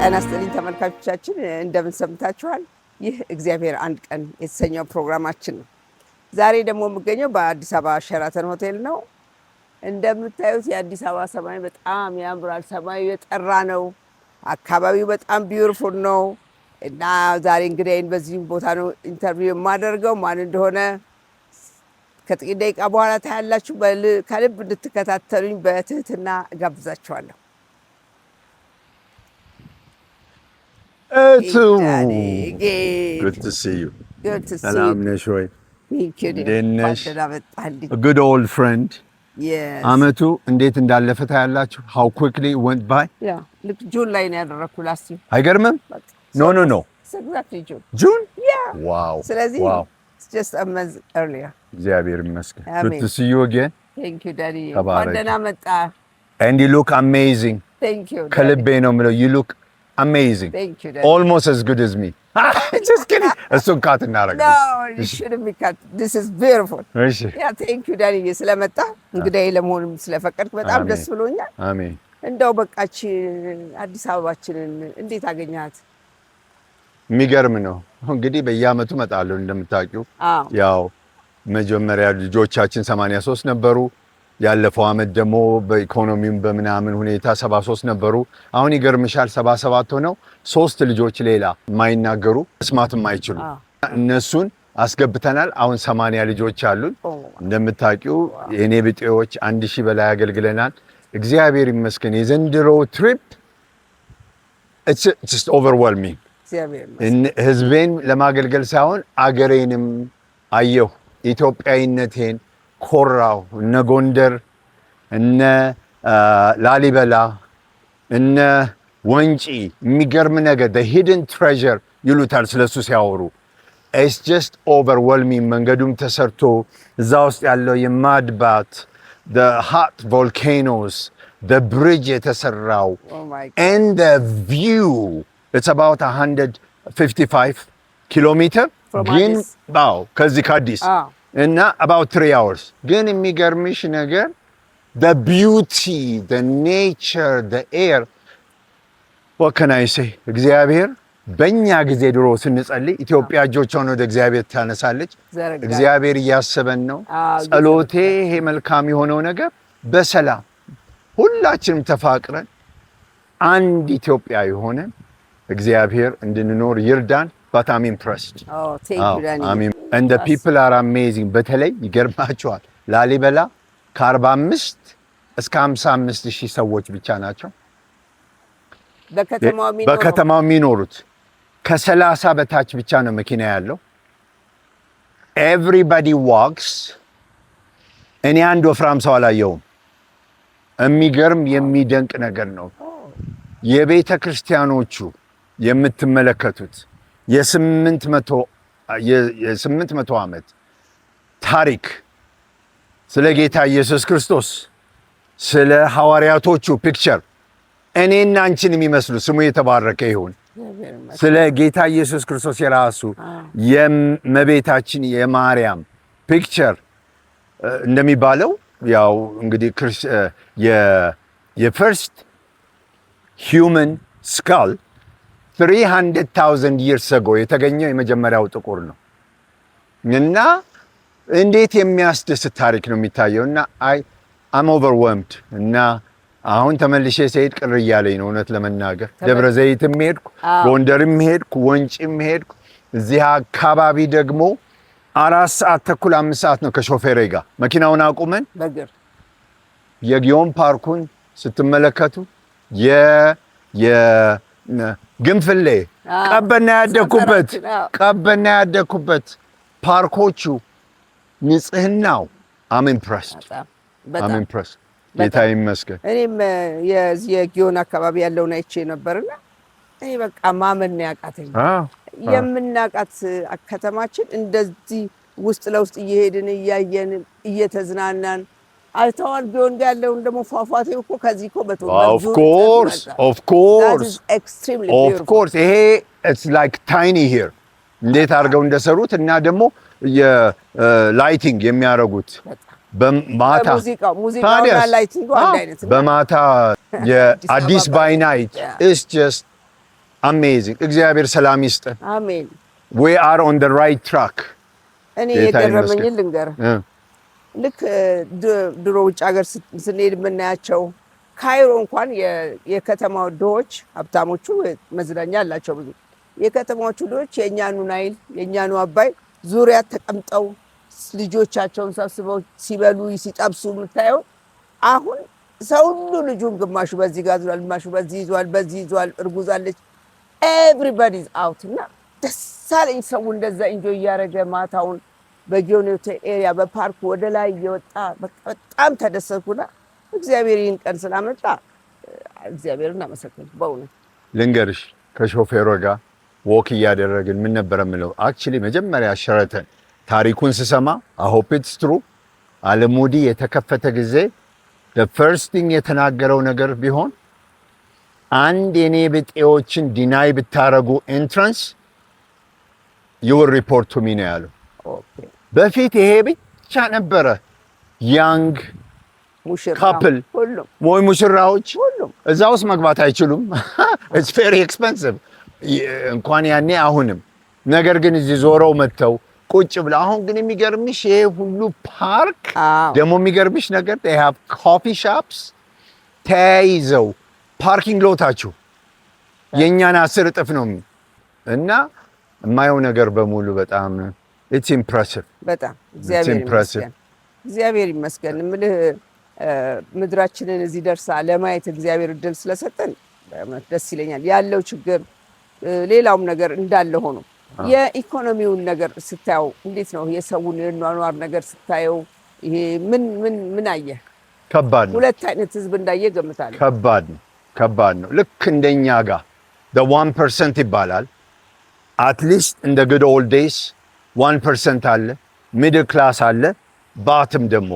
ጤና ይስጥልኝ ተመልካቾቻችን፣ እንደምን ሰምታችኋል? ይህ እግዚአብሔር አንድ ቀን የተሰኘው ፕሮግራማችን ነው። ዛሬ ደግሞ የምገኘው በአዲስ አበባ ሸራተን ሆቴል ነው። እንደምታዩት የአዲስ አበባ ሰማይ በጣም ያምራል። ሰማዩ የጠራ ነው። አካባቢው በጣም ቢዩቲፉል ነው እና ዛሬ እንግዲህ በዚህ ቦታ ነው ኢንተርቪው የማደርገው። ማን እንደሆነ ከጥቂት ደቂቃ በኋላ ታያላችሁ። ከልብ እንድትከታተሉኝ በትህትና እጋብዛችኋለሁ። Good to see you. Good to see you. Salam Neshoy. Dinesh. A good old friend. Yes. Amatu, እንዴት እንዳለፈ ታያላችሁ. How quickly it went by. Yeah. Look, June ላይ ነው ያደረኩት last year. አይገርምም? No. It's exactly June. June? Yeah. Wow. ስለዚህ wow. It's just a month earlier. እግዚአብሔር ይመስገን. Good to see you again. Thank you, Daddy. ተባረክ. መጣ. And you look amazing. Thank you. ከልቤ ነው የምለው. You look amazing. Thank you, Daddy. Almost as good as me. Just kidding. እሱን ካት እናደርጋለን. No, it shouldn't be cut. This is beautiful. እሺ. Yeah, thank you, Daddy. ስለመጣ እንግዲህ ለመሆንም ስለፈቀድክ በጣም ደስ ብሎኛል። አሜን። እንደው በቃች አዲስ አበባችንን እንዴት አገኛት? የሚገርም ነው። እንግዲህ በየአመቱ እመጣለሁ እንደምታውቂው። ያው መጀመሪያ ልጆቻችን 83 ነበሩ። ያለፈው አመት ደግሞ በኢኮኖሚም በምናምን ሁኔታ 73 ነበሩ። አሁን ይገርምሻል 77 ሆነው 3 ልጆች ሌላ የማይናገሩ መስማት የማይችሉ እነሱን አስገብተናል። አሁን 80 ልጆች አሉን። እንደምታውቂው የኔ ብጤዎች 1000 በላይ አገልግለናል። እግዚአብሔር ይመስገን። የዘንድሮ ትሪፕ it's just overwhelming. ህዝቤን ለማገልገል ሳይሆን አገሬንም አየሁ። ኢትዮጵያዊነቴን ኮራው። እነ ጎንደር፣ እነ ላሊበላ፣ እነ ወንጪ የሚገርም ነገር the hidden treasure ይሉታል ስለሱ ሲያወሩ። it's just overwhelming። መንገዱም ተሰርቶ እዛ ውስጥ ያለው የማድባት the hot volcanoes, the bridge የተሰራው and the view. It's about 155 kilometers. ግን ከዚህ ከአዲስ እና about 3 hours. ግን የሚገርምሽ ነገር the beauty, the nature, the air. What can I say? እግዚአብሔር በእኛ ጊዜ ድሮ ስንጸልይ ኢትዮጵያ እጆቿን ወደ እግዚአብሔር ታነሳለች። እግዚአብሔር እያሰበን ነው። ጸሎቴ ይሄ መልካም የሆነው ነገር በሰላም ሁላችንም ተፋቅረን አንድ ኢትዮጵያ የሆነን እግዚአብሔር እንድንኖር ይርዳን። But I'm impressed. Oh, thank you, Danny. And the people are amazing. በተለይ ይገርማቸዋል። ላሊበላ ከ45 እስከ 55 ሺህ ሰዎች ብቻ ናቸው በከተማው የሚኖሩት። ከ30 በታች ብቻ ነው መኪና ያለው። Everybody walks. እኔ አንድ ወፍራም ሰው አላየሁም። የሚገርም የሚደንቅ ነገር ነው። የቤተ ክርስቲያኖቹ የምትመለከቱት የ800 ዓመት ታሪክ ስለ ጌታ ኢየሱስ ክርስቶስ ስለ ሐዋርያቶቹ ፒክቸር እኔና አንቺን የሚመስሉ ስሙ የተባረከ ይሁን። ስለ ጌታ ኢየሱስ ክርስቶስ የራሱ የእመቤታችን የማርያም ፒክቸር እንደሚባለው ያው እንግዲህ የፈርስት human skull 300,000 years ago የተገኘው የመጀመሪያው ጥቁር ነው እና እንዴት የሚያስደስት ታሪክ ነው የሚታየው። እና I'm overwhelmed እና አሁን ተመልሼ ስሄድ ቅር እያለኝ ነው እውነት ለመናገር። ደብረ ዘይትም ሄድኩ፣ ጎንደርም ሄድኩ፣ ወንጪም ሄድኩ። እዚህ አካባቢ ደግሞ 4 ሰዓት ተኩል 5 ሰዓት ነው ከሾፌሬ ጋር መኪናውን አቁመን በእግር የጊዮን ፓርኩን ስትመለከቱ ግንፍሌ ቀበና ያደኩበት ፓርኮቹ ንጽህናው I'm impressed. ጌታ ይመስገን። እኔም የጊዮን አካባቢ ያለውን አይቼ ነበርና እኔ በቃ ማመን ያቃተኝ የምናቃት ከተማችን እንደዚህ ውስጥ ለውስጥ እየሄድን እያየን እየተዝናናን አይተዋል። ቢሆን ያለውን ደግሞ ፏፏቴው እኮ ከዚህ እኮ of course ይሄ it's like tiny here እንዴት አድርገው እንደሰሩት እና ደግሞ የላይቲንግ የሚያደርጉት በማታ ሙዚቃውና ላይቲንጉ አንድ አይነት በማታ የአዲስ ባይ ናይት is just አሜዚንግ። እግዚአብሔር ሰላም ይስጥ። አሜን። we are on the right track። እኔ የገረመኝ ልንገርህ፣ ልክ ድሮ ውጭ ሀገር ስንሄድ የምናያቸው ካይሮ እንኳን የከተማው ድሆች፣ ሀብታሞቹ መዝናኛ አላቸው ብዙ። የከተማዎቹ ድሆች የእኛኑ ናይል የእኛኑ አባይ ዙሪያ ተቀምጠው ልጆቻቸውን ሰብስበው ሲበሉ ሲጠብሱ የምታየው። አሁን ሰው ሁሉ ልጁን ግማሹ በዚህ ጋር ይዟል፣ ግማሹ በዚህ ይዟል፣ በዚህ ይዟል፣ እርጉዝ አለች። ኤቭሪባዲ አውት እና ደስ አለኝ። ሰው እንደዛ ኢንጆይ እያደረገ ማታውን በጊዮኔቶ ኤሪያ በፓርክ ወደ ላይ እየወጣ በጣም ተደሰትኩና እግዚአብሔር ይህን ቀን ስላመጣ እግዚአብሔርን አመሰግናለሁ። በእውነት ልንገርሽ፣ ከሾፌሯ ጋር ወክ እያደረግን ምን ነበር የምለው፣ አክቹሊ መጀመሪያ ሸረተን ታሪኩን ስሰማ I hope it's true አለሙዲ የተከፈተ ጊዜ the first thing የተናገረው ነገር ቢሆን አንድ የኔ ብጤዎችን ዲናይ ብታረጉ ኤንትራንስ you will report to me ነው ያለው። በፊት ይሄ ብቻ ነበረ ያንግ ካፕል ወይ ሙሽራዎች እዛ ውስጥ መግባት አይችሉም። it's very expensive እንኳን ያኔ አሁንም። ነገር ግን እዚህ ዞረው መጥተው ቁጭ ብለ አሁን ግን የሚገርምሽ ይሄ ሁሉ ፓርክ ደግሞ የሚገርምሽ ነገር they have coffee shops ተያይዘው ፓርኪንግ ሎታችሁ የእኛን 10 እጥፍ ነው እና የማየው ነገር በሙሉ በጣም it's impressive። በጣም እግዚአብሔር ይመስገን የምልህ ምድራችንን እዚህ ደርሳ ለማየት እግዚአብሔር እድል ስለሰጠን ደስ ይለኛል። ያለው ችግር ሌላውም ነገር እንዳለ ሆኖ የኢኮኖሚውን ነገር ስታየው እንዴት ነው? የሰውን የኗኗር ነገር ስታየው ይሄ ምን አየህ? ከባድ ነው። ሁለት አይነት ህዝብ እንዳየ ገምታለሁ። ከባድ ነው። ልክ እንደኛ ጋር the 1% ይባላል። አትሊስት እንደ good old days 1% አለ፣ ሚድል ክላስ አለ፣ ባትም ደግሞ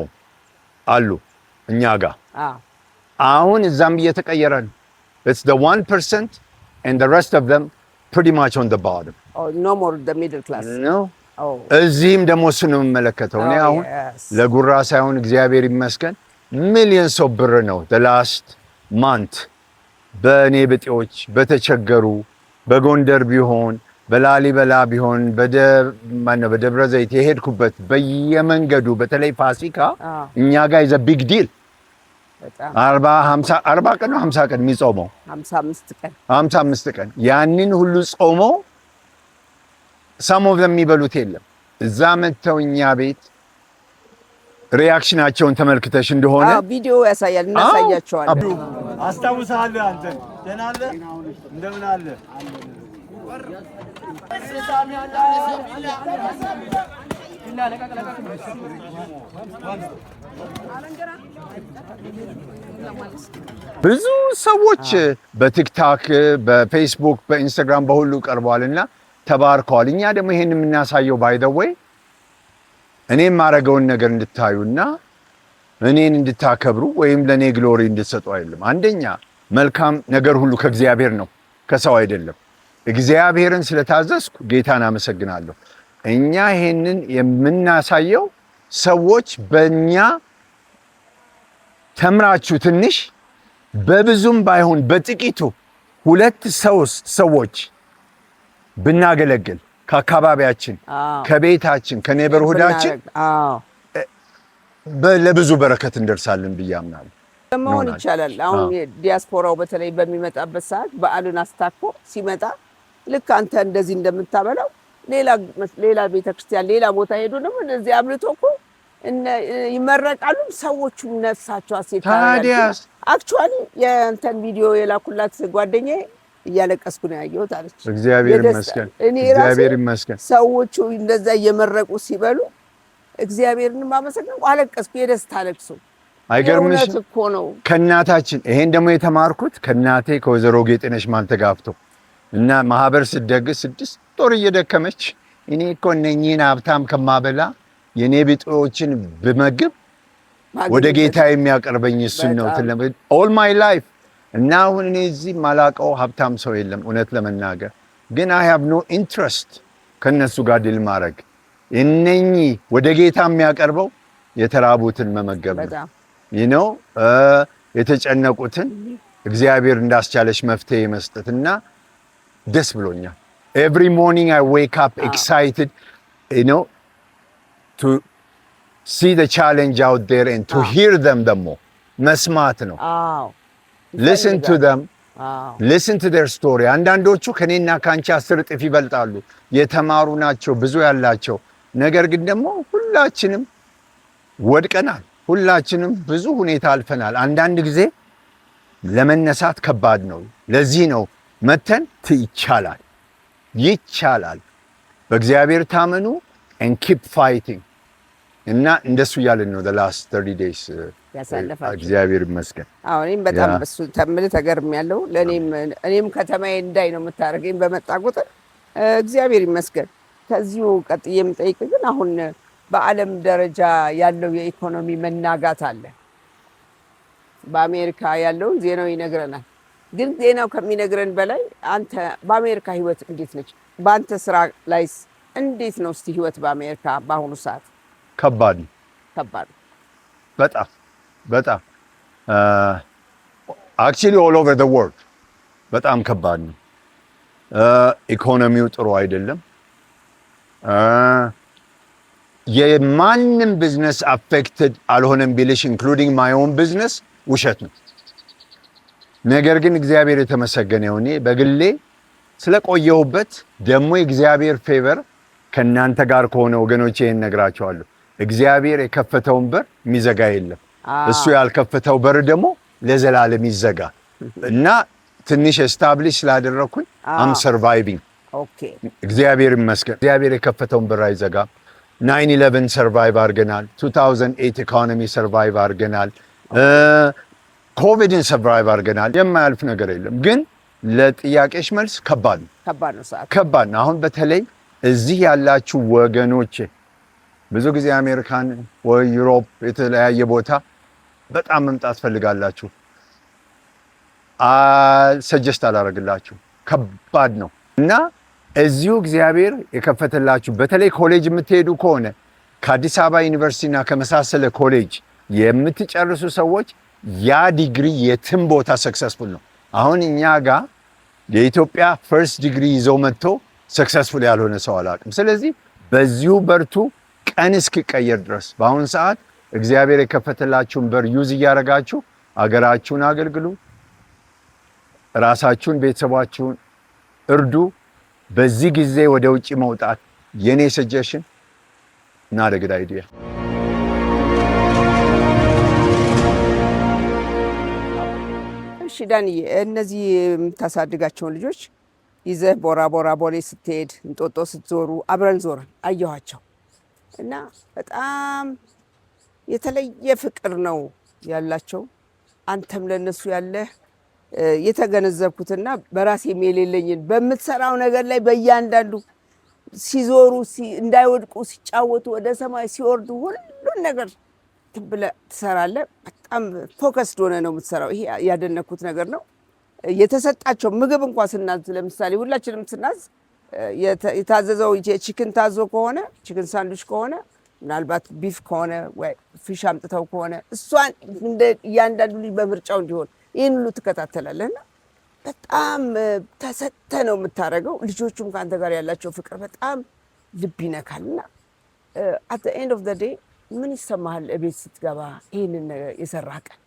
አሉ እኛ ጋር። አሁን እዛም እየተቀየረ ነው። it's the 1% and the rest of them pretty much on the bottom. no more the middle class no እዚህም ደግሞ እሱ ነው የምመለከተው እኔ አሁን ለጉራ ሳይሆን እግዚአብሔር ይመስገን ሚሊየንስ ኦፍ ብር ነው the last month በእኔ ብጤዎች በተቸገሩ በጎንደር ቢሆን በላሊበላ ቢሆን በደብረ ዘይት የሄድኩበት በየመንገዱ በተለይ ፋሲካ እኛ ጋር is a big deal። 40 ቀን ነው 50 ቀን የሚጾመው 55 ቀን ያንን ሁሉ ጾመው some of them የሚበሉት የለም። እዛ መተው እኛ ቤት ሪአክሽናቸውን ተመልክተሽ እንደሆነ ቪዲዮ ያሳያል፣ እናሳያቸዋለን። አስታውሳለሁ። አንተ ደህና አለ እንደምን አለ? ብዙ ሰዎች በቲክታክ በፌስቡክ በኢንስታግራም በሁሉ ቀርበዋልና ተባርከዋል። እኛ ደግሞ ይሄን የምናሳየው ባይ ዘ ዌይ እኔም ማረገውን ነገር እንድታዩና እኔን እንድታከብሩ ወይም ለኔ ግሎሪ እንድትሰጡ አይደለም። አንደኛ መልካም ነገር ሁሉ ከእግዚአብሔር ነው፣ ከሰው አይደለም። እግዚአብሔርን ስለታዘዝኩ ጌታን አመሰግናለሁ። እኛ ይሄንን የምናሳየው ሰዎች በእኛ ተምራችሁ ትንሽ በብዙም ባይሆን በጥቂቱ 2 ሰዎች ብናገለግል ከአካባቢያችን ከቤታችን ከኔበርሁዳችን ለብዙ በረከት እንደርሳለን ብዬ አምናለሁ። መሆን ይቻላል። አሁን ዲያስፖራው በተለይ በሚመጣበት ሰዓት በዓሉን አስታኮ ሲመጣ ልክ አንተ እንደዚህ እንደምታበላው ሌላ ቤተክርስቲያን ሌላ ቦታ ሄዶ ደግሞ እንደዚህ አብልቶ እኮ ይመረቃሉ። ሰዎቹ ነፍሳቸው አሴት ታዲያስ አክቹአሊ የእንተን ቪዲዮ የላኩላት ጓደኛዬ እያለቀስኩ ነው ያየሁት አለች። እግዚአብሔር ይመስገን። ሰዎቹ እንደዛ እየመረቁ ሲበሉ እግዚአብሔርን ማመሰግን አለቀስኩ። የደስታ ለቅሶ አይገርምሽ እኮ ነው ከእናታችን። ይሄን ደግሞ የተማርኩት ከእናቴ ከወይዘሮ ጌጤነሽ ማንተጋፍቶ እና ማህበር ስደግስ 6 ወር እየደከመች እኔ እኮ እነኚህን ሀብታም ከማበላ የኔ ቢጤዎችን ብመግብ ወደ ጌታ የሚያቀርበኝ እሱን ነው ኦል ማይ ላይፍ። እና አሁን እኔ እዚህ ማላቀው ሀብታም ሰው የለም እውነት ለመናገር ግን I have no interest ከነሱ ጋር ዲል ማድረግ። እነኚህ ወደ ጌታ የሚያቀርበው የተራቡትን መመገብ ነው። የተጨነቁትን እግዚአብሔር እንዳስቻለሽ መፍትሄ መስጠትና ደስ ብሎኛል። every morning I wake up excited, you know, to see the challenge out there and to hear them ደግሞ መስማት ነው። listen to them, listen to their story. አንዳንዶቹ ከኔና ካንቺ 10 እጥፍ ይበልጣሉ፣ የተማሩ ናቸው፣ ብዙ ያላቸው። ነገር ግን ደግሞ ሁላችንም ወድቀናል፣ ሁላችንም ብዙ ሁኔታ አልፈናል። አንዳንድ ጊዜ ለመነሳት ከባድ ነው። ለዚህ ነው መተን ይቻላል፣ በእግዚአብሔር ታመኑ and keep fighting እና እንደሱ እያልን ነው the last 30 days ያሳለፋችሁ። እግዚአብሔር ይመስገን። እኔም በጣም በሱ ተገርሜያለሁ። እኔም ከተማዬ እንዳይ ነው የምታደርገኝ በመጣ ቁጥር እግዚአብሔር ይመስገን። ከዚሁ ቀጥዬ የምጠይቅ ግን አሁን በዓለም ደረጃ ያለው የኢኮኖሚ መናጋት አለ። በአሜሪካ ያለውን ዜናው ይነግረናል። ግን ዜናው ከሚነግረን በላይ አንተ በአሜሪካ ህይወት እንዴት ነች? በአንተ ስራ ላይስ እንዴት ነው እስቲ ህይወት በአሜሪካ በአሁኑ ሰዓት? ከባድ በጣም actually all over the world በጣም ከባድ ነው። ኢኮኖሚው ጥሩ አይደለም። የማንም ቢዝነስ አፌክትድ አልሆነም ቢልሽ including my own business ውሸት ነው። ነገር ግን እግዚአብሔር የተመሰገነ ይሁን። በግሌ ስለቆየሁበት ደግሞ የእግዚአብሔር ፌቨር ከናንተ ጋር ከሆነ ወገኖቼ ይሄን ነግራቸዋለሁ። እግዚአብሔር የከፈተውን በር የሚዘጋ የለም። እሱ ያልከፈተው በር ደግሞ ለዘላለም ይዘጋ እና ትንሽ ኤስታብሊሽ ስላደረኩኝ አም ሰርቫይቪንግ። ኦኬ እግዚአብሔር ይመስገን። እግዚአብሔር የከፈተውን በር አይዘጋም። 9/11 ሰርቫይቭ አድርገናል። 2008 ኢኮኖሚ ሰርቫይቭ አድርገናል። ኮቪድን ሰርቫይቭ አድርገናል። የማያልፍ ነገር የለም። ግን ለጥያቄሽ መልስ ከባድ ነው። ከባድ ነው። አሁን በተለይ እዚህ ያላችሁ ወገኖቼ ብዙ ጊዜ አሜሪካን ወይ ዩሮፕ የተለያየ ቦታ በጣም መምጣት ፈልጋላችሁ። ሰጀስት አላደርግላችሁ። ከባድ ነው እና እዚሁ እግዚአብሔር የከፈተላችሁ በተለይ ኮሌጅ የምትሄዱ ከሆነ ከአዲስ አበባ ዩኒቨርሲቲና ከመሳሰለ ኮሌጅ የምትጨርሱ ሰዎች ያ ዲግሪ የትም ቦታ ሰክሰስፉል ነው። አሁን እኛ ጋር የኢትዮጵያ ፈርስት ዲግሪ ይዘው መጥቶ ሰክሰስፉል ያልሆነ ሰው አላውቅም። ስለዚህ በዚሁ በርቱ፣ ቀን እስኪቀየር ድረስ በአሁን ሰዓት እግዚአብሔር የከፈተላችሁን በር ዩዝ እያደረጋችሁ አገራችሁን አገልግሉ፣ ራሳችሁን፣ ቤተሰባችሁን እርዱ። በዚህ ጊዜ ወደ ውጭ መውጣት የኔ ሰጀሽን not a good idea። እሺ ዳንዬ፣ እነዚህ የምታሳድጋቸውን ልጆች ይዘህ ቦራ ቦሌ ስትሄድ እንጦጦ ስትዞሩ አብረን ዞርን አየኋቸው እና በጣም የተለየ ፍቅር ነው ያላቸው። አንተም ለነሱ ያለህ የተገነዘብኩትና በራሴ የሌለኝን በምትሰራው ነገር ላይ በእያንዳንዱ ሲዞሩ እንዳይወድቁ ሲጫወቱ ወደ ሰማይ ሲወርዱ ሁሉን ነገር ብለህ ትሰራለህ። በጣም ፎከስድ ሆነ ነው የምትሰራው። ይሄ ያደነኩት ነገር ነው። የተሰጣቸው ምግብ እንኳን ስናዝ ለምሳሌ ሁላችንም ስናዝ የታዘዘው ቺክን ታዞ ከሆነ ቺክን ሳንድዊች ከሆነ ምናልባት ቢፍ ከሆነ ወይ ፊሽ አምጥተው ከሆነ እሷን እንደ እያንዳንዱ ልጅ በምርጫው እንዲሆን ይህን ሁሉ ትከታተላለህና በጣም ተሰጥተ ነው የምታደርገው። ልጆቹም ከአንተ ጋር ያላቸው ፍቅር በጣም ልብ ይነካልና at the end of the day ምን ይሰማሃል እቤት ስትገባ ይህንን የሰራህ ቀን?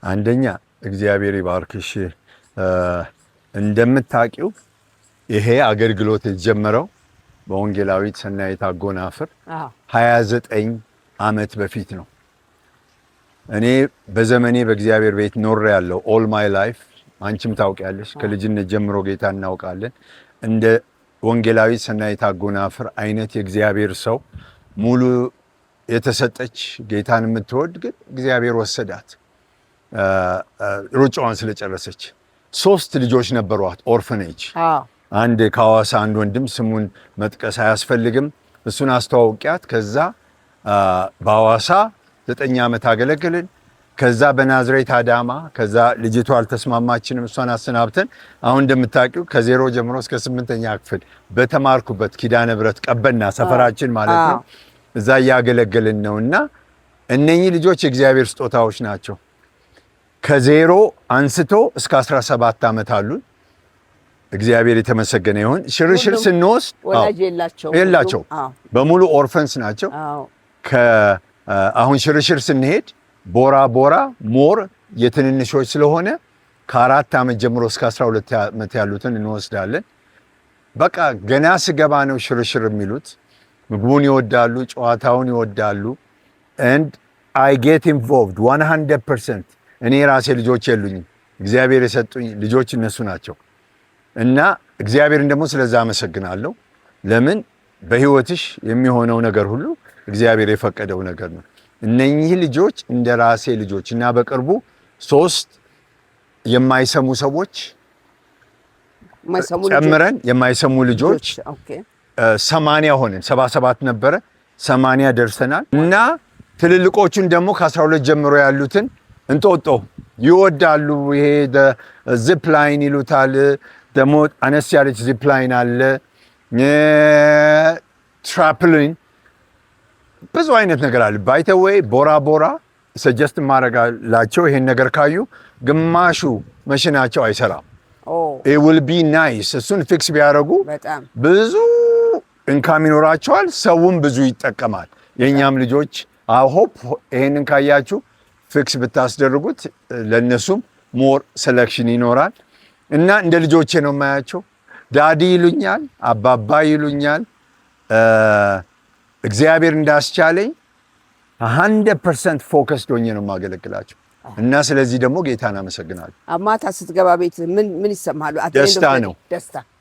አንደኛ እግዚአብሔር ይባርክሽ። እንደምታውቂው ይሄ አገልግሎት የተጀመረው በወንጌላዊት ሰናይት አጎናፍር 29 ዓመት በፊት ነው። እኔ በዘመኔ በእግዚአብሔር ቤት ኖር ያለው ኦል ማይ ላይፍ። አንቺም ታውቂያለሽ፣ ከልጅነት ጀምሮ ጌታ እናውቃለን። እንደ ወንጌላዊት ሰናይት አጎናፍር አይነት የእግዚአብሔር ሰው ሙሉ የተሰጠች ጌታን የምትወድ ግን እግዚአብሔር ወሰዳት ሩጫዋን ስለጨረሰች። 3 ልጆች ነበሯት ኦርፈኔጅ። አንድ ከሐዋሳ አንድ ወንድም ስሙን መጥቀስ አያስፈልግም፣ እሱን አስተዋውቂያት። ከዛ በሐዋሳ 9 ዓመት አገለገልን። ከዛ በናዝሬት አዳማ፣ ከዛ ልጅቷ አልተስማማችንም፣ እሷን አሰናብተን አሁን እንደምታውቂው ከዜሮ ጀምሮ እስከ 8ኛ ክፍል በተማርኩበት ኪዳነ ምህረት ቀበና ሰፈራችን ማለት ነው እዛ እያገለገልን ነውና እነኚህ ልጆች የእግዚአብሔር ስጦታዎች ናቸው። ከዜሮ አንስቶ እስከ 17 ዓመት አሉን። እግዚአብሔር የተመሰገነ ይሁን። ሽርሽር ስንወስድ ወላጅ የላቸው በሙሉ ኦርፈንስ ናቸው። አሁን ሽርሽር ስንሄድ ቦራ ሞር የትንንሾች ስለሆነ ከ4 ዓመት ጀምሮ እስከ 12 ዓመት ያሉትን እንወስዳለን። በቃ ገና ስገባ ነው ሽርሽር የሚሉት። ምግቡን ይወዳሉ፣ ጨዋታውን ይወዳሉ። and I get involved 100%። እኔ ራሴ ልጆች የሉኝም፣ እግዚአብሔር የሰጡኝ ልጆች እነሱ ናቸው። እና እግዚአብሔርን ደግሞ ስለዛ አመሰግናለሁ። ለምን በህይወትሽ የሚሆነው ነገር ሁሉ እግዚአብሔር የፈቀደው ነገር ነው። እነኚህ ልጆች እንደ ራሴ ልጆች እና በቅርቡ 3 የማይሰሙ ሰዎች ጨምረን የማይሰሙ ልጆች 80 ሆነን 77 ነበረ 80 ደርሰናል። እና ትልልቆቹን ደግሞ ከ12 ጀምሮ ያሉትን እንጦጦ ይወዳሉ። ይሄ ዚፕ ላይን ይሉታል። ደግሞ አነስ ያለች ዚፕ ላይን አለ፣ ትራፕሊን፣ ብዙ አይነት ነገር አለ። ባይተወይ ቦራ ሰጀስት ማድረጋላቸው ይሄን ነገር ካዩ ግማሹ መሽናቸው አይሰራም። it will be nice እሱን ፊክስ ቢያደርጉ ብዙ ኢንካም ይኖራቸዋል፣ ሰውም ብዙ ይጠቀማል። የኛም ልጆች I hope ይሄንን ካያችሁ ፊክስ ብታስደርጉት ለነሱም ሞር ሴሌክሽን ይኖራል። እና እንደ ልጆቼ ነው የማያቸው። ዳዲ ይሉኛል፣ አባባ ይሉኛል። እግዚአብሔር እንዳስቻለኝ 100% ፎከስድ ሆኜ ነው የማገለግላቸው። እና ስለዚህ ደግሞ ጌታን አመሰግናለሁ። ማታ ስትገባ ቤት ምን ይሰማሉ? ደስታ ነው።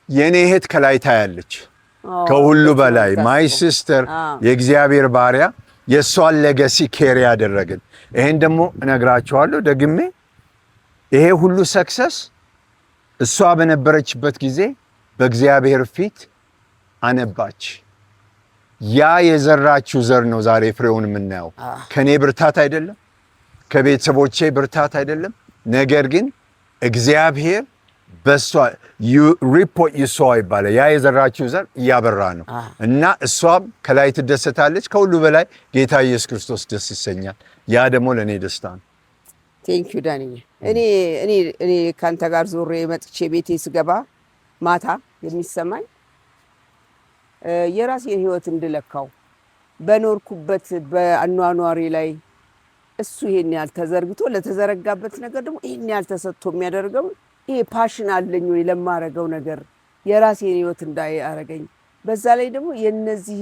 የኔ እህት ከላይ ታያለች። ከሁሉ በላይ ማይ ሲስተር የእግዚአብሔር ባሪያ የእሷን ሌጋሲ ኬሪ ያደረግን። ይሄን ደግሞ እነግራቸዋለሁ ደግሜ፣ ይሄ ሁሉ ሰክሰስ እሷ በነበረችበት ጊዜ በእግዚአብሔር ፊት አነባች። ያ የዘራችው ዘር ነው ዛሬ ፍሬውን የምናየው። ከኔ ብርታት አይደለም፣ ከቤተሰቦቼ ብርታት አይደለም። ነገር ግን እግዚአብሔር በሷ ሪፕ ዋት ዩ ሶው ይባላል። ያ የዘራችው ዘር እያበራ ነው እና እሷም ከላይ ትደሰታለች። ከሁሉ በላይ ጌታ ኢየሱስ ክርስቶስ ደስ ይሰኛል። ያ ደግሞ ለእኔ ደስታ ነው። ቴንክ ዩ ዳንዬ። እኔ ከአንተ ጋር ዞሬ መጥቼ ቤቴ ስገባ ማታ የሚሰማኝ የራሴን ህይወት እንድለካው በኖርኩበት በአኗኗሪ ላይ እሱ ይሄን ያህል ተዘርግቶ ለተዘረጋበት ነገር ደግሞ ይሄን ያህል ተሰጥቶ የሚያደርገው ይሄ ፓሽን አለኝ ወይ ለማረገው ነገር የራሴን ህይወት እንዳያረገኝ። በዛ ላይ ደግሞ የነዚህ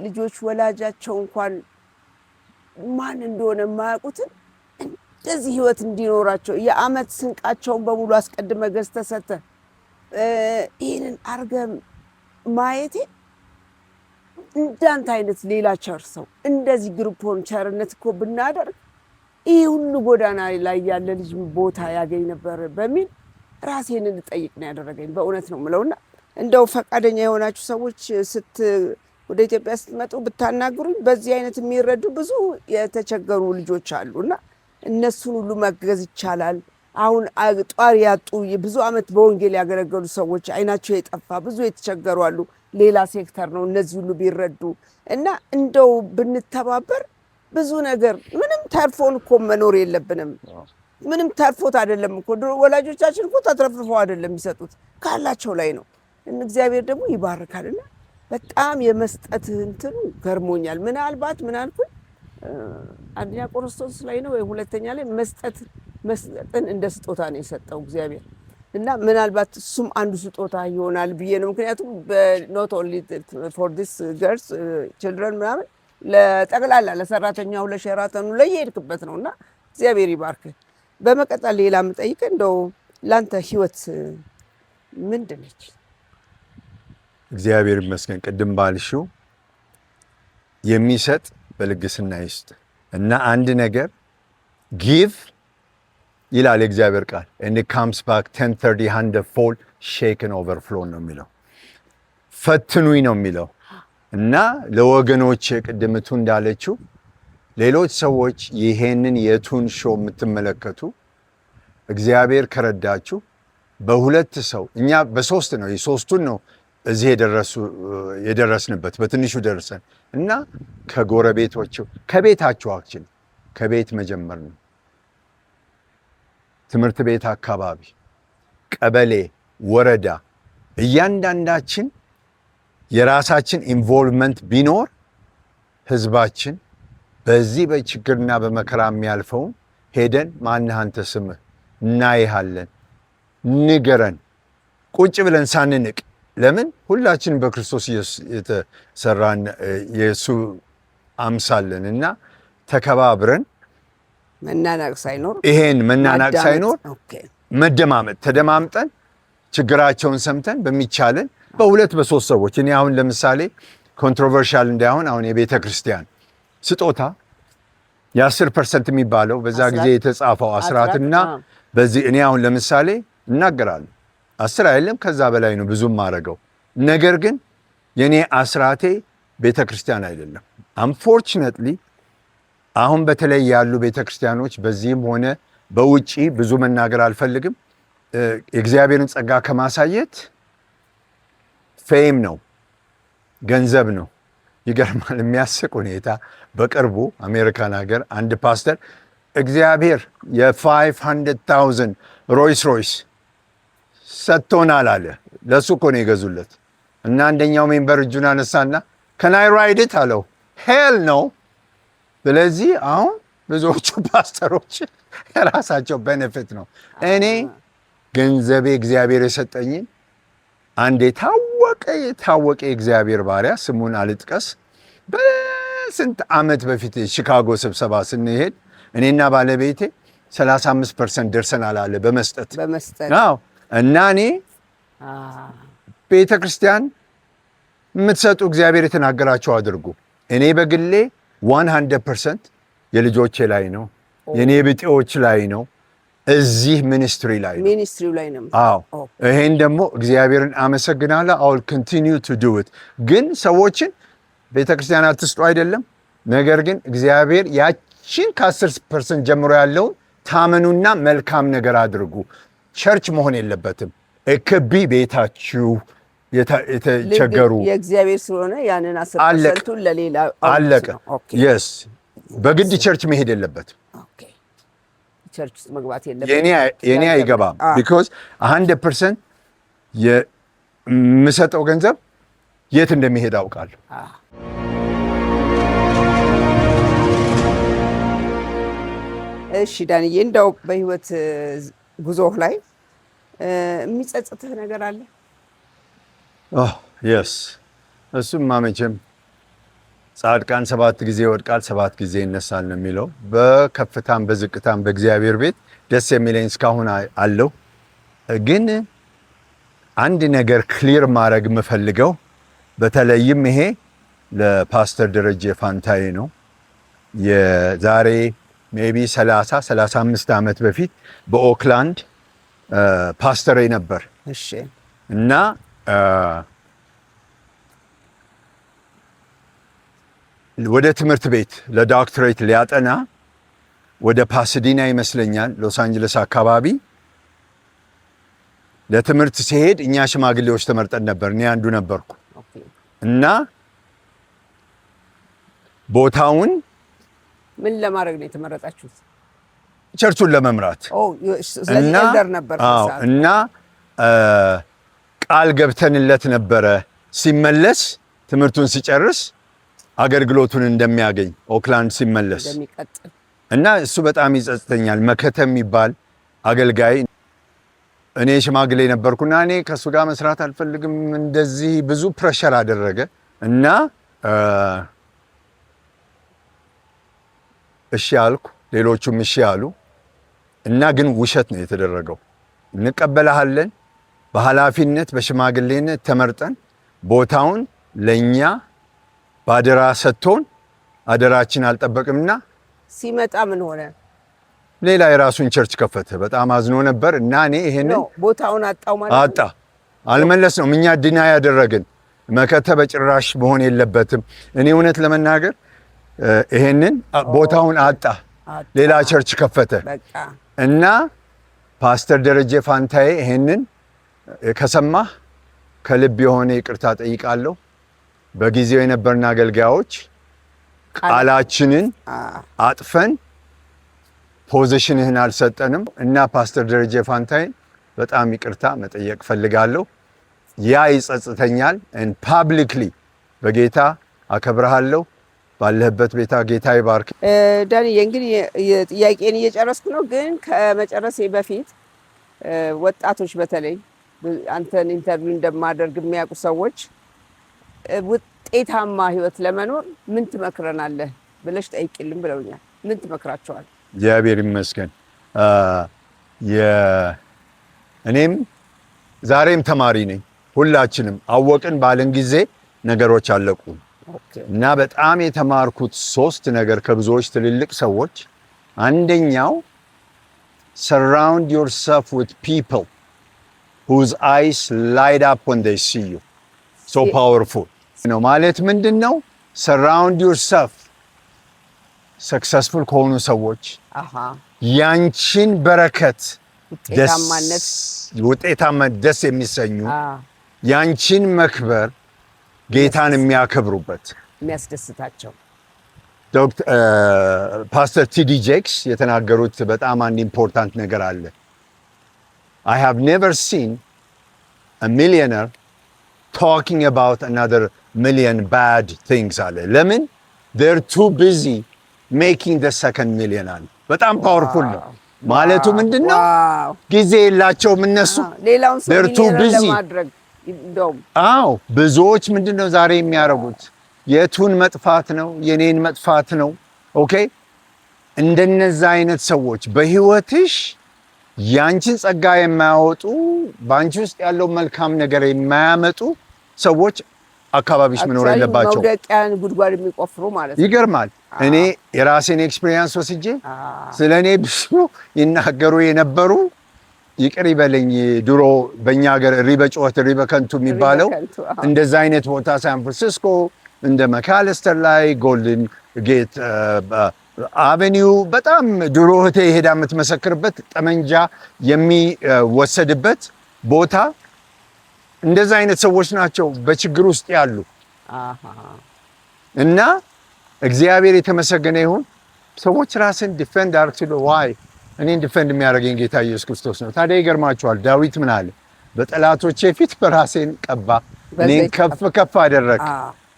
ልጆች ወላጃቸው እንኳን ማን እንደሆነ የማያውቁትን እንደዚህ ህይወት እንዲኖራቸው የአመት ስንቃቸውን በሙሉ አስቀድመ ገዝተህ ሰጥተህ ይህንን አርገም ማየቴ እንዳንተ አይነት ሌላ ቸር ሰው እንደዚህ ግሩፕ ቸርነት እኮ ብናደርግ ይህ ሁሉ ጎዳና ላይ ያለ ልጅ ቦታ ያገኝ ነበር በሚል ራሴን እንድጠይቅ ነው ያደረገኝ። በእውነት ነው የምለውና እንደው ፈቃደኛ የሆናችሁ ሰዎች ወደ ኢትዮጵያ ስትመጡ ብታናግሩኝ በዚህ አይነት የሚረዱ ብዙ የተቸገሩ ልጆች አሉና እነሱን ሁሉ መገዝ ይቻላል። አሁን ጧሪ ያጡ ብዙ አመት በወንጌል ያገለገሉ ሰዎች አይናቸው የጠፋ ብዙ የተቸገሩ አሉ። ሌላ ሴክተር ነው። እነዚህ ሁሉ ቢረዱ እና እንደው ብንተባበር ብዙ ነገር ምንም ተርፎን እኮ መኖር የለብንም። ምንም ተርፎት አይደለም እኮ ወላጆቻችን እኮ ተትረፍርፈው አይደለም የሚሰጡት ካላቸው ላይ ነው። እግዚአብሔር ደግሞ ይባርካልና በጣም የመስጠት እንትኑ ገርሞኛል። ምናልባት ምን አልኩኝ አንደኛ ቆሮንቶስ ላይ ነው ወይ ሁለተኛ ላይ መስጠትን እንደ ስጦታ ነው የሰጠው እግዚአብሔር እና ምናልባት እሱም አንዱ ስጦታ ይሆናል ብዬ ነው። ምክንያቱም not only for this girls children ምናምን ለጠቅላላ ለሰራተኛው ለሸራተኑ ለየሄድክበት ነውና እግዚአብሔር ይባርክ። በመቀጠል ሌላ የምጠይቅ እንደው ላንተ ህይወት ምንድን ነች? እግዚአብሔር ይመስገን ቅድም ባልሽው የሚሰጥ በልግስና ይስጥ እና አንድ ነገር ጊቭ ይላል የእግዚአብሔር ቃል and it comes back 10-30 100-fold shaken overflow ነው የሚለው። ፈትኑኝ ነው የሚለው እና ለወገኖች ቅድምቱ እንዳለችው ሌሎች ሰዎች ይሄንን የቱን ሾው የምትመለከቱ እግዚአብሔር ከረዳችሁ በሁለት ሰው እኛ በሶስት ነው የሶስቱን ነው እዚህ የደረስንበት በትንሹ ደርሰን እና ከጎረቤቶቹ ከቤታችሁ አክቹሊ ከቤት መጀመር ነው። ትምህርት ቤት አካባቢ፣ ቀበሌ ወረዳ እያንዳንዳችን የራሳችን ኢንቮልቭመንት ቢኖር ህዝባችን በዚህ በችግርና በመከራ የሚያልፈውን ሄደን ማነህ አንተ ስምህ እናይሃለን ንገረን ቁጭ ብለን ሳንንቅ ለምን ሁላችን በክርስቶስ የተሰራን የሱ አምሳለን እና ተከባብረን መናናቅ ሳይኖር መደማመጥ ተደማምጠን ችግራቸውን ሰምተን በሚቻለን በሁለት በሶስት ሰዎች እኔ አሁን ለምሳሌ ኮንትሮቨርሻል እንዳይሆን አሁን የቤተ ክርስቲያን ስጦታ የ10% የሚባለው በዛ ጊዜ የተጻፈው አስራትና በዚህ እኔ አሁን ለምሳሌ እናገራለሁ 10 አይደለም ከዛ በላይ ነው ብዙም ማረገው ነገር ግን የኔ አስራቴ ቤተ ክርስቲያን አይደለም አንፎርቹኔትሊ አሁን በተለይ ያሉ ቤተ ክርስቲያኖች በዚህም ሆነ በውጪ ብዙ መናገር አልፈልግም እግዚአብሔርን ጸጋ ከማሳየት ፌም ነው ገንዘብ ነው ይገርማል የሚያስቅ ሁኔታ በቅርቡ አሜሪካን ሀገር አንድ ፓስተር እግዚአብሔር የ500,000 ሮይስ ሰጥቶናል አለ ለሱ እኮ ነው የገዙለት እና አንደኛው ሜምበር እጁን አነሳና can I ride it አለው ሄል ነው ስለዚህ አሁን ብዙዎቹ ፓስተሮች የራሳቸው ቤኔፊት ነው እኔ ገንዘቤ እግዚአብሔር የሰጠኝን አንድ የታወቀ እግዚአብሔር ባሪያ ስሙን አልጥቀስ በስንት ዓመት በፊት ሺካጎ ስብሰባ ስንሄድ እኔና ባለቤቴ 35% ደርሰናል አለ በመስጠት አዎ እና እኔ ቤተ ክርስቲያን የምትሰጡ እግዚአብሔር የተናገራቸው አድርጉ እኔ በግሌ 100% የልጆቼ ላይ ነው የኔ ብጤዎች ላይ ነው እዚህ ሚኒስትሪ ላይ ነው አዎ ይሄን ደግሞ እግዚአብሔርን አመሰግናለሁ I'll continue to do it ግን ሰዎችን ቤተክርስቲያን አትስጡ አይደለም ነገር ግን እግዚአብሔር ያቺን ከ10% ጀምሮ ያለውን ታመኑና መልካም ነገር አድርጉ ቸርች መሆን የለበትም እከቢ ቤታችሁ የተቸገሩ የእግዚአብሔር ስለሆነ ያንን 10% ለሌላ አለቀ yes በግድ ቸርች መሄድ የለበትም ቸርች መግባት የለበትም የኔ አይገባም because 100% የምሰጠው ገንዘብ የት እንደሚሄድ አውቃለሁ እሺ ዳንዬ እንደው በህይወት ጉዞህ ላይ የሚጸጽትህ ነገር አለ yes እሱም ማመቸም ጻድቃን 7 ጊዜ ይወድቃል 7 ጊዜ ይነሳል ነው የሚለው በከፍታም በዝቅታም በእግዚአብሔር ቤት ደስ የሚለኝ እስካሁን አለው ግን አንድ ነገር ክሊር ማድረግ የምፈልገው በተለይም ይሄ ለፓስተር ደረጀ ፋንታዬ ነው የዛሬ ሜቢ 35 ዓመት በፊት በኦክላንድ ፓስተር ነበር እሺ እና ወደ ትምህርት ቤት ለዶክትሬት ሊያጠና ወደ ፓሳዲና ይመስለኛል ሎስ አንጀለስ አካባቢ ለትምህርት ሲሄድ እኛ ሽማግሌዎች ተመርጠን ነበር እኔ አንዱ ነበርኩ እና ቦታውን ምን ለማድረግ ነው የተመረጣችሁት ቸርቹን ለመምራት ስለዚህ ኤልደር ነበር እና ቃል ገብተንለት ነበረ ሲመለስ ትምህርቱን ሲጨርስ አገልግሎቱን እንደሚያገኝ ኦክላንድ ሲመለስ እና እሱ በጣም ይጸጽተኛል መከተም የሚባል አገልጋይ እኔ ሽማግሌ ነበርኩና እኔ ከሱ ጋር መስራት አልፈልግም እንደዚህ ብዙ ፕሬሸር አደረገ እና እሺ አልኩ ሌሎቹም እሺ አሉ እና ግን ውሸት ነው የተደረገው እንቀበላለን በኃላፊነት በሽማግሌነት ተመርጠን ቦታውን ለኛ ባደራ ሰጥቶን አደራችን አልጠበቅምና ሲመጣ ምን ሆነ ሌላ የራሱን ቸርች ከፈተ በጣም አዝኖ ነበር እና እኔ ይሄንን ቦታውን አጣው ማለት አጣ አልመለስ ነው እኛ ዲና ያደረግን መከተ በጭራሽ መሆን የለበትም እኔ እውነት ለመናገር ይሄንን ቦታውን አጣ ሌላ ቸርች ከፈተ በቃ እና ፓስተር ደረጀ ፋንታዬ ይሄንን ከሰማህ ከልብ የሆነ ይቅርታ ጠይቃለሁ በጊዜው የነበርና አገልጋዮች ቃላችንን አጥፈን ፖዚሽንህን አልሰጠንም እና ፓስተር ደረጀ ፋንታዬ በጣም ይቅርታ መጠየቅ ፈልጋለሁ። ያ ይጸጽተኛል። and publicly በጌታ አከብርሃለሁ። ባለህበት ቤታ ጌታ ይባርክ። ዳኒ እንግዲህ ጥያቄን እየጨረስኩ ነው፣ ግን ከመጨረሴ በፊት ወጣቶች በተለይ አንተን ኢንተርቪው እንደማደርግ የሚያውቁ ሰዎች ውጤታማ ህይወት ለመኖር ምን ትመክረናለህ ብለሽ ጠይቂልን ብለውኛል። ምን ትመክራቸዋል? እግዚአብሔር ይመስገን። እኔም ዛሬም ተማሪ ነኝ። ሁላችንም አወቅን ባለን ጊዜ ነገሮች አለቁ እና በጣም የተማርኩት 3 ነገር ከብዙዎች ትልልቅ ሰዎች፣ አንደኛው surround yourself with people whose eyes light up when they see you. So powerful. ነው ማለት ምንድነው? surround yourself successful ከሆኑ ሰዎች ያንቺን በረከት ውጤታማነት ደስ የሚሰኙ ያንቺን መክበር ጌታን የሚያከብሩበት የሚያስደስታቸው ፓስተር ቲዲ ጄክስ የተናገሩት በጣም አንድ ኢምፖርታንት ነገር አለ። I have never seen a millionaire talking about another million bad things አለ። ለምን? They're too busy making the second million አለ። በጣም ፓወርፉል ነው ማለቱ ምንድነው? ጊዜ የላቸውም እነሱ። ሌላውን ሰው ለማድረግ አዎ ብዙዎች ምንድነው ዛሬ የሚያረጉት? የቱን መጥፋት ነው? የኔን መጥፋት ነው። ኦኬ እንደነዛ አይነት ሰዎች በህይወትሽ ያንቺን ጸጋ የማያወጡ ባንቺ ውስጥ ያለው መልካም ነገር የማያመጡ ሰዎች አካባቢሽ መኖር የለባቸው። መውደቂያን ጉድጓድ የሚቆፍሩ ማለት ነው። ይገርማል። እኔ የራሴን ኤክስፒሪየንስ ወስጄ ስለኔ ብዙ ይናገሩ የነበሩ ይቅር ይበለኝ ድሮ በእኛ ሀገር ሪበጮት ሪበከንቱ የሚባለው እንደዛ አይነት ቦታ ሳን ፍራንሲስኮ እንደ መካለስተር ላይ ጎልደን ጌት አቬኒው በጣም ድሮ እህቴ ሄዳ የምትመሰክርበት ጠመንጃ የሚወሰድበት ቦታ እንደዛ አይነት ሰዎች ናቸው በችግር ውስጥ ያሉ እና እግዚአብሔር የተመሰገነ ይሁን። ሰዎች ራስን ዲፌንድ አርክሎ ዋይ እኔን ዲፌንድ የሚያደርገኝ ጌታ ኢየሱስ ክርስቶስ ነው። ታዲያ ይገርማችኋል ዳዊት ምን አለ? በጠላቶቼ ፊት በራሴን ቀባ፣ እኔን ከፍ ከፍ አደረግ።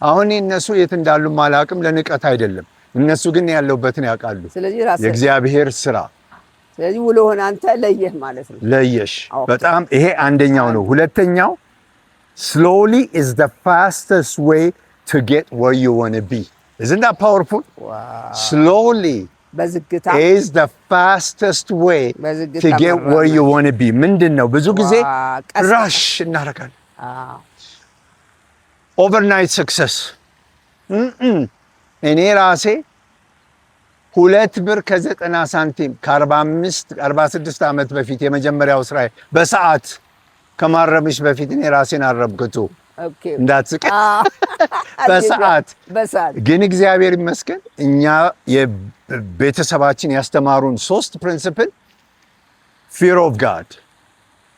አሁን እነሱ የት እንዳሉ ማላቅም ለንቀት አይደለም፣ እነሱ ግን ያለውበትን ያውቃሉ። የእግዚአብሔር ስራ። ስለዚህ ውሎህን አንተ ለየህ ማለት ነው። ለየሽ። በጣም ይሄ አንደኛው ነው። ሁለተኛው slowly is the fastest way to get where you want to be. Isn't that powerful? Wow. Slowly is the fastest way to get where you want to be. ምንድነው? ብዙ ጊዜ rush እናደርጋለን። overnight success. እኔ ራሴ 2 ብር ከ90 ሳንቲም ከ46 ዓመት በፊት የመጀመሪያው ስራዬ በሰዓት ከማረምሽ በፊት እኔ ራሴን አረብኩት። እንዳትስቅ በሰዓት ግን እግዚአብሔር ይመስገን እኛ የቤተሰባችን ያስተማሩን 3 ፕሪንሲፕል fear of God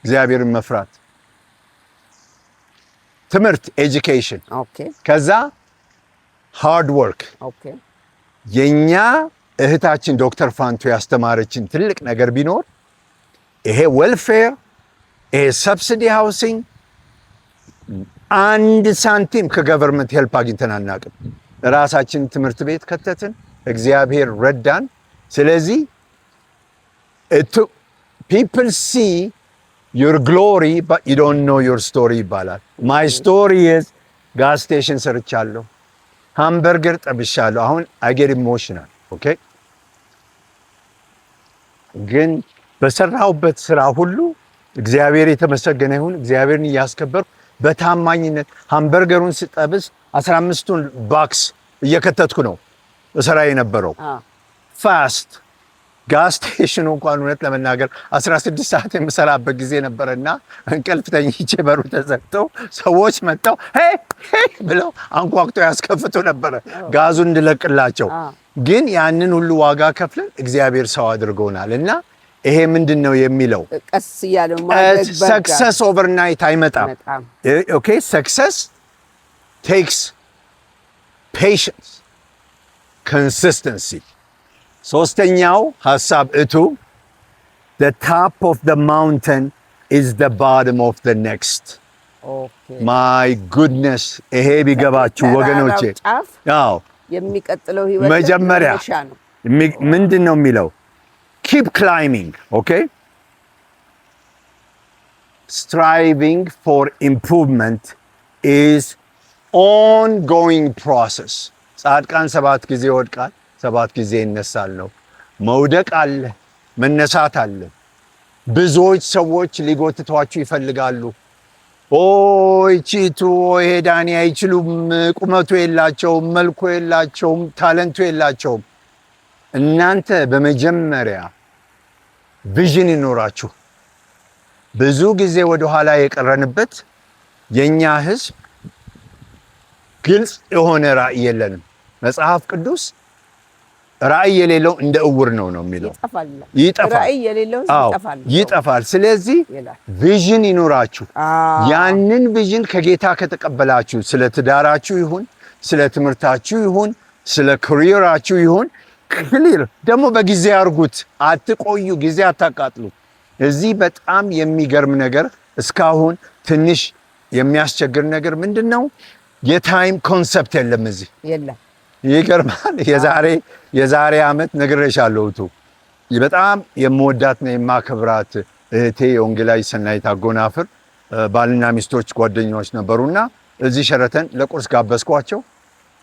እግዚአብሔርን መፍራት፣ ትምህርት ኤጁኬሽን፣ ከዛ hard work። የኛ እህታችን ዶክተር ፋንቱ ያስተማረችን ትልቅ ነገር ቢኖር ይሄ ዌልፌር ይሄ ሰብሲዲ ሃውሲንግ አንድ ሳንቲም ከገቨርንመንት ሄልፕ አግኝተን አናውቅም። ራሳችን ትምህርት ቤት ከተትን፣ እግዚአብሔር ረዳን። ስለዚህ people see your glory but you don't know your story ይባላል። my story is gas station ሰርቻለሁ፣ ሃምበርገር ጠብሻለሁ። አሁን I get emotional okay ግን በሰራሁበት ስራ ሁሉ እግዚአብሔር የተመሰገነ ይሁን። እግዚአብሔርን እያስከበርኩ በታማኝነት ሃምበርገሩን ስጠብስ 15ቱን ባክስ እየከተትኩ ነው እሰራ የነበረው ፋስት። ጋስ ስቴሽኑ እንኳን እውነት ለመናገር 16 ሰዓት የምሰራበት ጊዜ ነበርና እንቅልፍ ተኝቼ በሩ ተዘግተው ሰዎች መጥተው ሄይ ሄይ ብለው አንኳኩተው ያስከፍቱ ነበር ጋዙን እንድለቅላቸው። ግን ያንን ሁሉ ዋጋ ከፍለን እግዚአብሔር ሰው አድርጎናል እና ይሄ ምንድነው የሚለው ቀስ ያለው ማለት ሰክሰስ ኦቨርናይት አይመጣም። ኦኬ ሰክሰስ ቴክስ ፔሽንስ ኮንሲስተንሲ። ሶስተኛው ሐሳብ the top of the mountain is the bottom of the next. Okay. My goodness. ይሄ ቢገባችሁ ወገኖቼ። አዎ የሚቀጥለው ህይወት መጀመሪያ ምንድን ነው የሚለው? keep climbing, okay? Striving for improvement is ongoing process. ጻድቃን 7 ጊዜ ይወድቃል 7 ጊዜ ይነሳል ነው። መውደቅ አለ፣ መነሳት አለ። ብዙዎች ሰዎች ሊጎትቷችሁ ይፈልጋሉ። ኦይ ቺቱ ኦይ ዳኒ አይችሉም፣ ቁመቱ የላቸውም፣ መልኩ የላቸውም፣ ታለንቱ የላቸውም። እናንተ በመጀመሪያ ቪዥን ይኖራችሁ። ብዙ ጊዜ ወደ ኋላ የቀረንበት የኛ ህዝብ ግልጽ የሆነ ራዕይ የለንም። መጽሐፍ ቅዱስ ራዕይ የሌለው እንደ እውር ነው የሚለው። ይጠፋል። ስለዚህ ቪዥን ይኖራችሁ። ያንን ቪዥን ከጌታ ከተቀበላችሁ ስለ ትዳራችሁ ይሁን፣ ስለ ትምህርታችሁ ይሁን፣ ስለ ካሪየራችሁ ይሁን ክሊር ደግሞ በጊዜ አርጉት። አትቆዩ፣ ጊዜ አታቃጥሉ። እዚህ በጣም የሚገርም ነገር እስካሁን ትንሽ የሚያስቸግር ነገር ምንድነው? የታይም ኮንሰፕት የለም እዚህ የለም። ይገርማል። የዛሬ ዓመት ነግሬሻለሁ። በጣም የምወዳት ነው የማከብራት እህቴ የወንጌላዊ ሰናይት አጎናፍር ባልና ሚስቶች ጓደኞች ነበሩና እዚህ ሸረተን ለቁርስ ጋበዝኳቸው።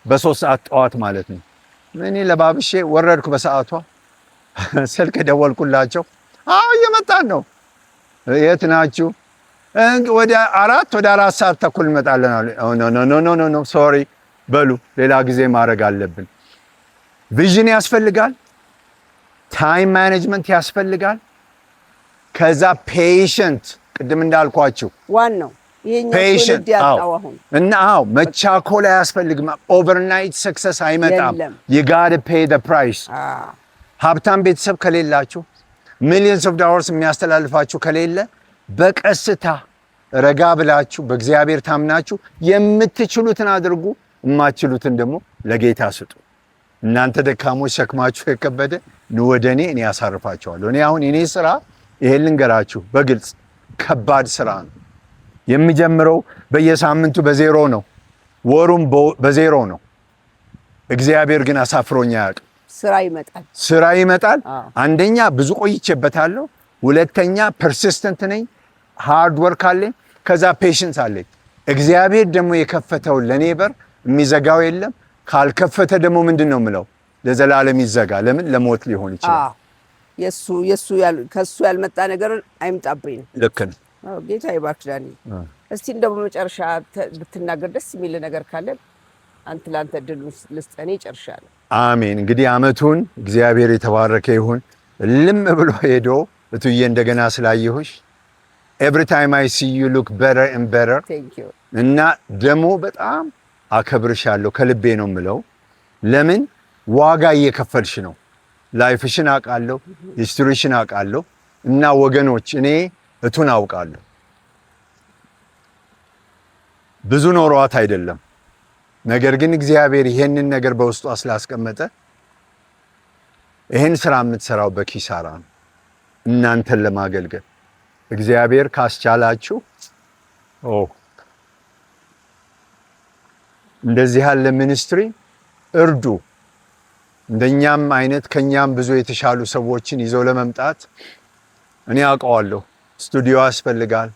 በ3 ሰዓት ጠዋት ማለት ነው። እኔ ለባብሼ ወረድኩ በሰዓቷ። ስልክ ደወልኩላቸው። አዎ እየመጣን ነው። የት ናችሁ? ወደ 4 ሰዓት ተኩል እንመጣለን አሉ። ኖ ሶሪ በሉ ሌላ ጊዜ ማድረግ አለብን። ቪዥን ያስፈልጋል፣ ታይም ማኔጅመንት ያስፈልጋል። ከዛ ፔሽንት፣ ቅድም እንዳልኳችሁ ዋናው ፔሽንት እና መቻኮል አያስፈልግም። ኦቨርናይት ሰክሰስ አይመጣም። you gotta pay the price። ሀብታም ቤተሰብ ከሌላችሁ፣ ሚሊየንስ ኦፍ ዶላርስ የሚያስተላልፋችሁ ከሌለ በቀስታ ረጋ ብላችሁ በእግዚአብሔር ታምናችሁ የምትችሉትን አድርጉ፣ የማትችሉትን ደግሞ ለጌታ ስጡ። እናንተ ደካሞች ሸክማችሁ የከበደ ኑ ወደ እኔ ያሳርፋችኋለሁ። እኔ አሁን የኔ ስራ ይሄን ልንገራችሁ በግልጽ ከባድ ስራ ነው። የሚጀምረው በየሳምንቱ በዜሮ ነው፣ ወሩም በዜሮ ነው። እግዚአብሔር ግን አሳፍሮኛ ያውቅ። ስራ ይመጣል። አንደኛ ብዙ ቆይቼበታለሁ፣ ሁለተኛ ፐርሲስተንት ነኝ፣ ሃርድ ወርክ አለኝ፣ ከዛ ፔሽንስ አለኝ። እግዚአብሔር ደግሞ የከፈተው ለኔ በር የሚዘጋው የለም። ካልከፈተ ደግሞ ምንድን ነው የምለው? ለዘላለም ይዘጋ። ለምን? ለሞት ሊሆን ይችላል። ከሱ ያልመጣ ነገር አይምጣብኝ። ልክ ነው። ጌታ ይባርክ ዳኒ። እስቲ እንደው በመጨረሻ ብትናገር ደስ የሚል ነገር ካለ ለአንተ ድል ልስጠኔ። ጨርሻለሁ። አሜን። እንግዲህ አመቱን እግዚአብሔር የተባረከ ይሁን። ልም ብሎ ሄዶ እቱዬ እንደገና ስላየሁሽ every time I see you look better and better። Thank you። እና ደግሞ በጣም አከብርሻለሁ ከልቤ ነው የምለው። ለምን? ዋጋ እየከፈልሽ ነው። ላይፍሽን አውቃለሁ፣ ሂስትሪሽን አውቃለሁ። እና ወገኖች እኔ እቱን አውቃለሁ። ብዙ ኖሯት አይደለም፣ ነገር ግን እግዚአብሔር ይሄንን ነገር በውስጧ ስላስቀመጠ ይሄን ስራ የምትሰራው በኪሳራ ነው፣ እናንተን ለማገልገል። እግዚአብሔር ካስቻላችሁ እንደዚህ ያለ ሚኒስትሪ እርዱ። እንደኛም አይነት ከኛም ብዙ የተሻሉ ሰዎችን ይዘው ለመምጣት እኔ አውቀዋለሁ። ስቱዲዮ ያስፈልጋል፣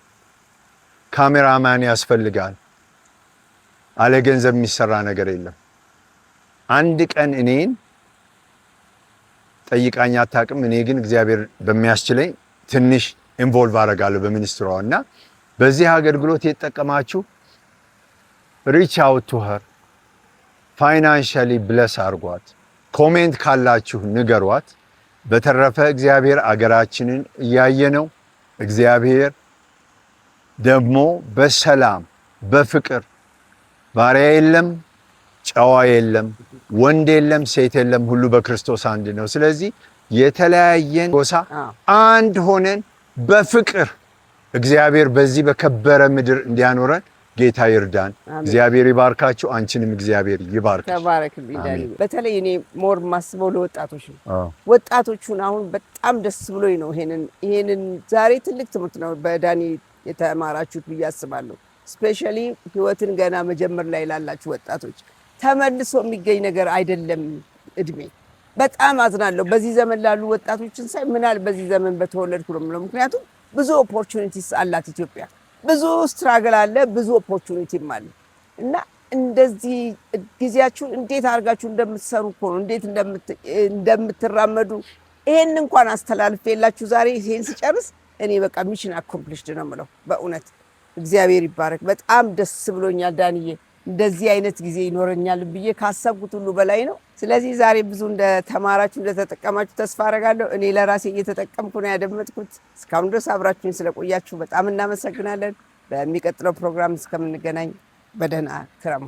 ካሜራማን ያስፈልጋል። አለ ገንዘብ የሚሰራ ነገር የለም። አንድ ቀን እኔን ጠይቃኝ አታውቅም። እኔ ግን እግዚአብሔር በሚያስችለኝ ትንሽ ኢንቮልቭ አደርጋለሁ በሚኒስትሯ እና በዚህ አገልግሎት የተጠቀማችሁ ሪች አውት ቱ ሄር ፋይናንሻሊ ብለስ አድርጓት። ኮሜንት ካላችሁ ንገሯት። በተረፈ እግዚአብሔር አገራችንን እያየ ነው። እግዚአብሔር ደግሞ በሰላም በፍቅር ባሪያ የለም፣ ጨዋ የለም፣ ወንድ የለም፣ ሴት የለም፣ ሁሉ በክርስቶስ አንድ ነው። ስለዚህ የተለያየን ጎሳ አንድ ሆነን በፍቅር እግዚአብሔር በዚህ በከበረ ምድር እንዲያኖረን ጌታ ይርዳን። እግዚአብሔር ይባርካችሁ። አንቺንም እግዚአብሔር ይባርክ። ተባረክልኝ ዳኒ። በተለይ እኔ ሞር ማስበው ለወጣቶች ነው። ወጣቶቹን አሁን በጣም ደስ ብሎኝ ነው ይሄንን ዛሬ ትልቅ ትምህርት ነው በዳኒ የተማራችሁት ብዬ አስባለሁ። ስፔሻሊ ህይወትን ገና መጀመር ላይ ላላችሁ ወጣቶች ተመልሶ የሚገኝ ነገር አይደለም እድሜ። በጣም አዝናለሁ በዚህ ዘመን ላሉ ወጣቶችን ሳይ ምናል በዚህ ዘመን በተወለድኩ ነው የምለው። ምክንያቱም ብዙ ኦፖርቹኒቲስ አላት ኢትዮጵያ፣ ብዙ ስትራግል አለ፣ ብዙ ኦፖርቹኒቲም አለ እና እንደዚህ ጊዜያችሁን እንዴት አድርጋችሁ እንደምትሰሩ እኮ ነው እንዴት እንደምትራመዱ ይሄን እንኳን አስተላልፌላችሁ ዛሬ ይሄን ሲጨርስ እኔ በቃ ሚሽን አኮምፕሊሽድ ነው የምለው። በእውነት እግዚአብሔር ይባረክ። በጣም ደስ ብሎኛል ዳንዬ። እንደዚህ አይነት ጊዜ ይኖረኛል ብዬ ካሰብኩት ሁሉ በላይ ነው። ስለዚህ ዛሬ ብዙ እንደተማራችሁ እንደተጠቀማችሁ ተስፋ አደርጋለሁ። እኔ ለራሴ እየተጠቀምኩ ነው ያደመጥኩት። እስካሁን ድረስ አብራችሁኝ ስለቆያችሁ በጣም እናመሰግናለን። በሚቀጥለው ፕሮግራም እስከምንገናኝ በደህና ክረሙ።